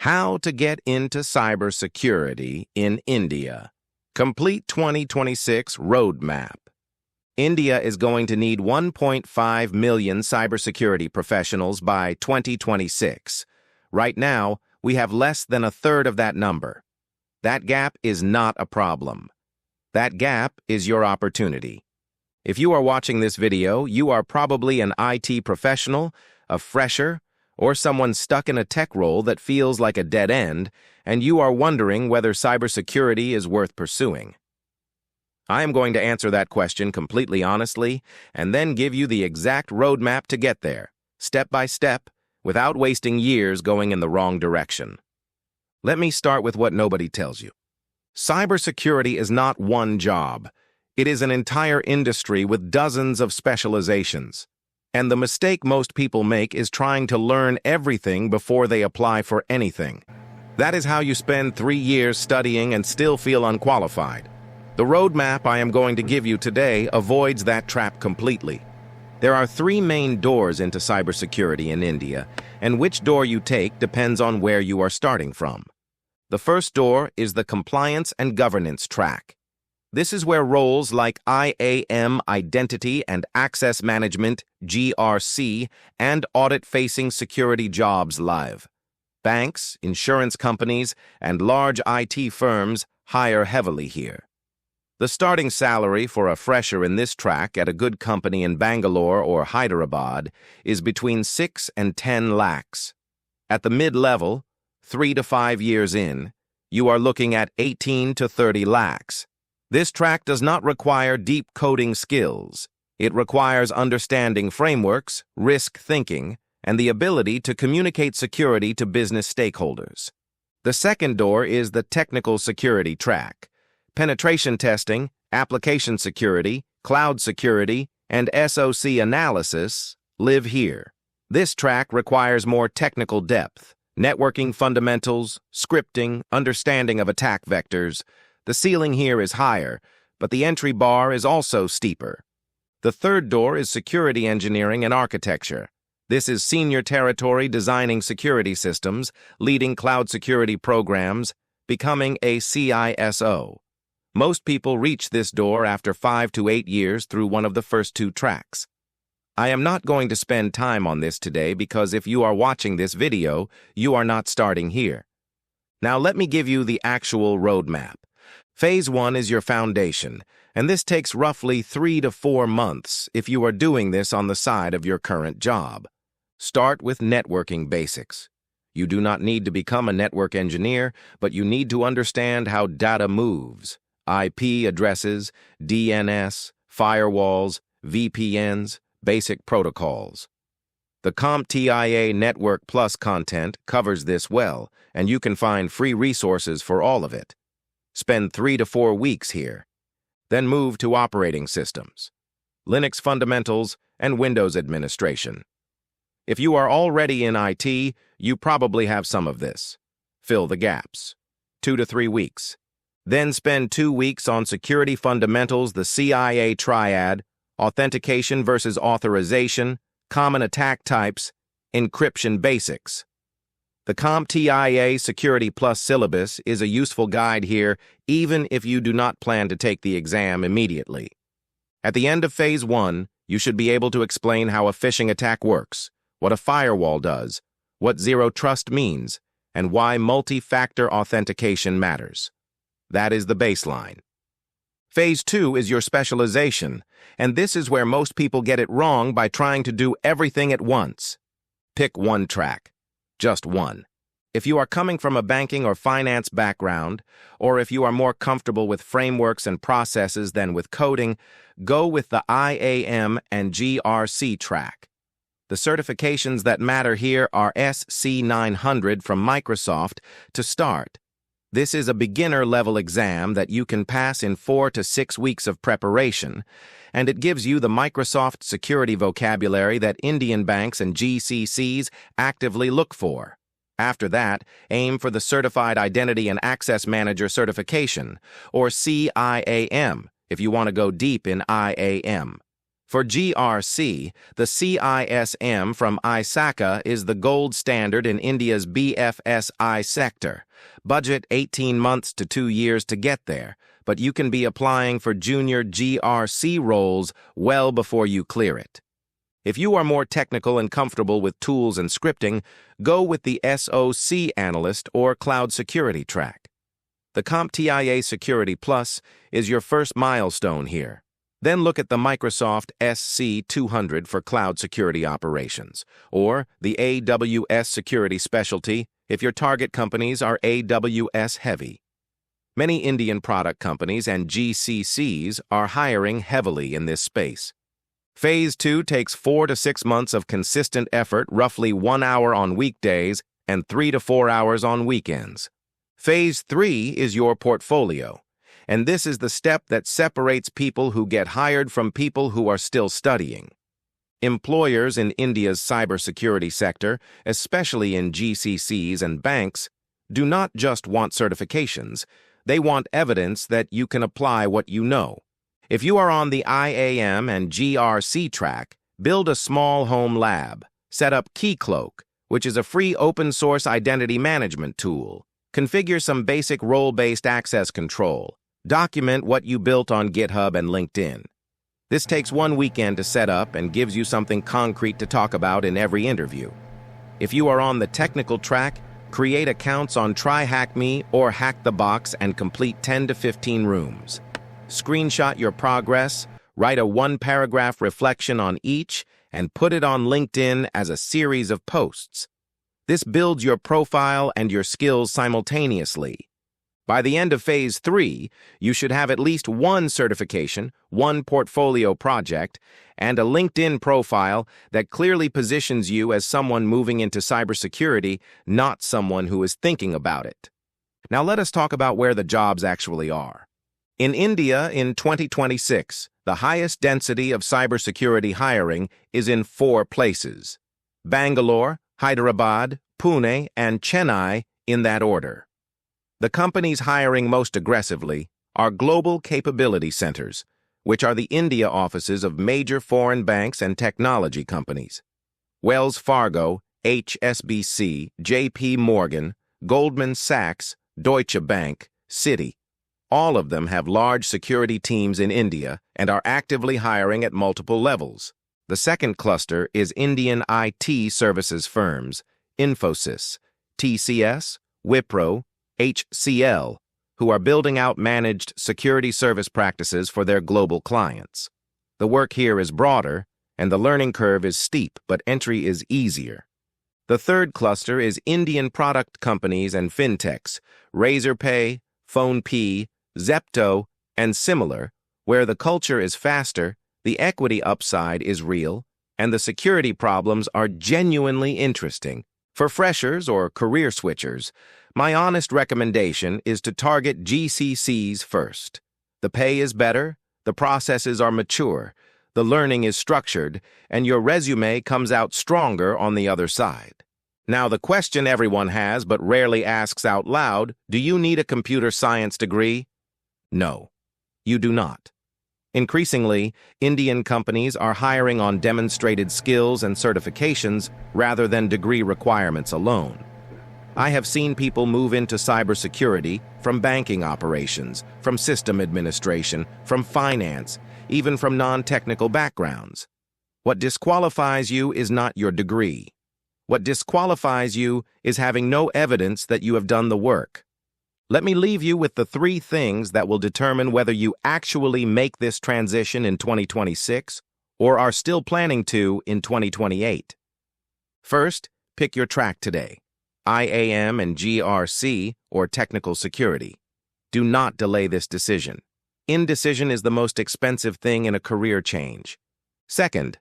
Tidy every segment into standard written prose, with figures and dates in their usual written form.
How to get into cybersecurity in India. Complete 2026 roadmap. India is going to need 1.5 million cybersecurity professionals by 2026. Right now, we have less than a third of that number. That gap is not a problem. That gap is your opportunity. If you are watching this video, you are probably an IT professional, a fresher, or someone stuck in a tech role that feels like a dead end, and you are wondering whether cybersecurity is worth pursuing. I am going to answer that question completely honestly, and then give you the exact roadmap to get there, step by step, without wasting years going in the wrong direction. Let me start with what nobody tells you. Cybersecurity is not one job. It is an entire industry with dozens of specializations. And the mistake most people make is trying to learn everything before they apply for anything. That is how you spend 3 years studying and still feel unqualified. The roadmap I am going to give you today avoids that trap completely. There are 3 main doors into cybersecurity in India, and which door you take depends on where you are starting from. The first door is the compliance and governance track. This is where roles like IAM, Identity and Access Management, GRC, and audit-facing security jobs live. Banks, insurance companies, and large IT firms hire heavily here. The starting salary for a fresher in this track at a good company in Bangalore or Hyderabad is between 6 and 10 lakhs. At the mid-level, 3 to 5 years in, you are looking at 18 to 30 lakhs. This track does not require deep coding skills. It requires understanding frameworks, risk thinking, and the ability to communicate security to business stakeholders. The second door is the technical security track. Penetration testing, application security, cloud security, and SOC analysis live here. This track requires more technical depth, networking fundamentals, scripting, understanding of attack vectors. The ceiling here is higher, but the entry bar is also steeper. The third door is security engineering and architecture. This is senior territory designing security systems, leading cloud security programs, becoming a CISO. Most people reach this door after 5 to 8 years through one of the first 2 tracks. I am not going to spend time on this today because if you are watching this video, you are not starting here. Now let me give you the actual roadmap. Phase 1 is your foundation, and this takes roughly 3 to 4 months if you are doing this on the side of your current job. Start with networking basics. You do not need to become a network engineer, but you need to understand how data moves. IP addresses, DNS, firewalls, VPNs, basic protocols. The CompTIA Network Plus content covers this well, and you can find free resources for all of it. Spend 3 to 4 weeks here. Then move to operating systems, Linux fundamentals, and Windows administration. If you are already in IT, you probably have some of this. Fill the gaps. 2 to 3 weeks. Then spend 2 weeks on security fundamentals, the CIA triad, authentication versus authorization, common attack types, encryption basics. The CompTIA Security Plus syllabus is a useful guide here, even if you do not plan to take the exam immediately. At the end of Phase 1, you should be able to explain how a phishing attack works, what a firewall does, what zero trust means, and why multi-factor authentication matters. That is the baseline. Phase 2 is your specialization, and this is where most people get it wrong by trying to do everything at once. Pick one track. Just one. If you are coming from a banking or finance background, or if you are more comfortable with frameworks and processes than with coding, go with the IAM and GRC track. The certifications that matter here are SC900 from Microsoft to start. This is a beginner-level exam that you can pass in 4 to 6 weeks of preparation, and it gives you the Microsoft security vocabulary that Indian banks and GCCs actively look for. After that, aim for the Certified Identity and Access Manager certification, or CIAM, if you want to go deep in IAM. For GRC, the CISM from ISACA is the gold standard in India's BFSI sector. Budget 18 months to 2 years to get there, but you can be applying for junior GRC roles well before you clear it. If you are more technical and comfortable with tools and scripting, go with the SOC analyst or cloud security track. The CompTIA Security Plus is your first milestone here. Then look at the Microsoft SC200 for cloud security operations, or the AWS Security Specialty if your target companies are AWS heavy. Many Indian product companies and GCCs are hiring heavily in this space. Phase 2 takes 4 to 6 months of consistent effort, roughly 1 hour on weekdays and 3 to 4 hours on weekends. Phase 3 is your portfolio, and this is the step that separates people who get hired from people who are still studying. Employers in India's cybersecurity sector, especially in GCCs and banks, do not just want certifications, they want evidence that you can apply what you know. If you are on the IAM and GRC track, build a small home lab, set up KeyCloak, which is a free open-source identity management tool, configure some basic role-based access control, document what you built on GitHub and LinkedIn. This takes 1 weekend to set up and gives you something concrete to talk about in every interview. If you are on the technical track, create accounts on TryHackMe or Hack the Box and complete 10 to 15 rooms. Screenshot your progress, write a 1-paragraph reflection on each, and put it on LinkedIn as a series of posts. This builds your profile and your skills simultaneously. By the end of Phase 3, you should have at least 1 certification, 1 portfolio project, and a LinkedIn profile that clearly positions you as someone moving into cybersecurity, not someone who is thinking about it. Now let us talk about where the jobs actually are. In India in 2026, the highest density of cybersecurity hiring is in 4 places: Bangalore, Hyderabad, Pune, and Chennai in that order. The companies hiring most aggressively are global capability centers, which are the India offices of major foreign banks and technology companies. Wells Fargo, HSBC, JP Morgan, Goldman Sachs, Deutsche Bank, Citi. All of them have large security teams in India and are actively hiring at multiple levels. The second cluster is Indian IT services firms, Infosys, TCS, Wipro, HCL, who are building out managed security service practices for their global clients. The work here is broader, and the learning curve is steep, but entry is easier. The third cluster is Indian product companies and fintechs, Razorpay, PhonePe, Zepto, and similar, where the culture is faster, the equity upside is real, and the security problems are genuinely interesting. For freshers or career switchers, my honest recommendation is to target GCCs first. The pay is better, the processes are mature, the learning is structured, and your resume comes out stronger on the other side. Now, the question everyone has but rarely asks out loud, do you need a computer science degree? No, you do not. Increasingly, Indian companies are hiring on demonstrated skills and certifications rather than degree requirements alone. I have seen people move into cybersecurity from banking operations, from system administration, from finance, even from non-technical backgrounds. What disqualifies you is not your degree. What disqualifies you is having no evidence that you have done the work. Let me leave you with the 3 things that will determine whether you actually make this transition in 2026 or are still planning to in 2028. First, pick your track today: IAM and GRC or technical security. Do not delay this decision. Indecision is the most expensive thing in a career change. Second,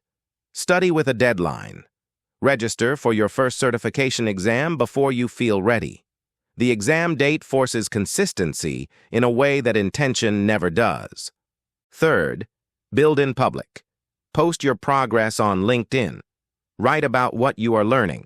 study with a deadline. Register for your first certification exam before you feel ready. The exam date forces consistency in a way that intention never does. Third, build in public. Post your progress on LinkedIn. Write about what you are learning.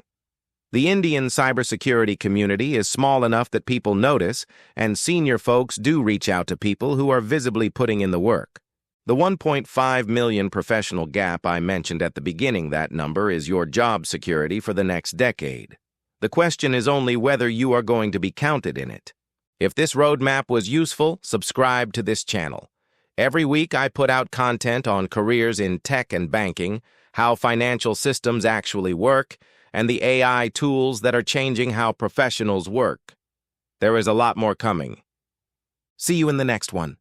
The Indian cybersecurity community is small enough that people notice, and senior folks do reach out to people who are visibly putting in the work. The 1.5 million professional gap I mentioned at the beginning, that number is your job security for the next decade. The question is only whether you are going to be counted in it. If this roadmap was useful, subscribe to this channel. Every week I put out content on careers in tech and banking, how financial systems actually work, and the AI tools that are changing how professionals work. There is a lot more coming. See you in the next one.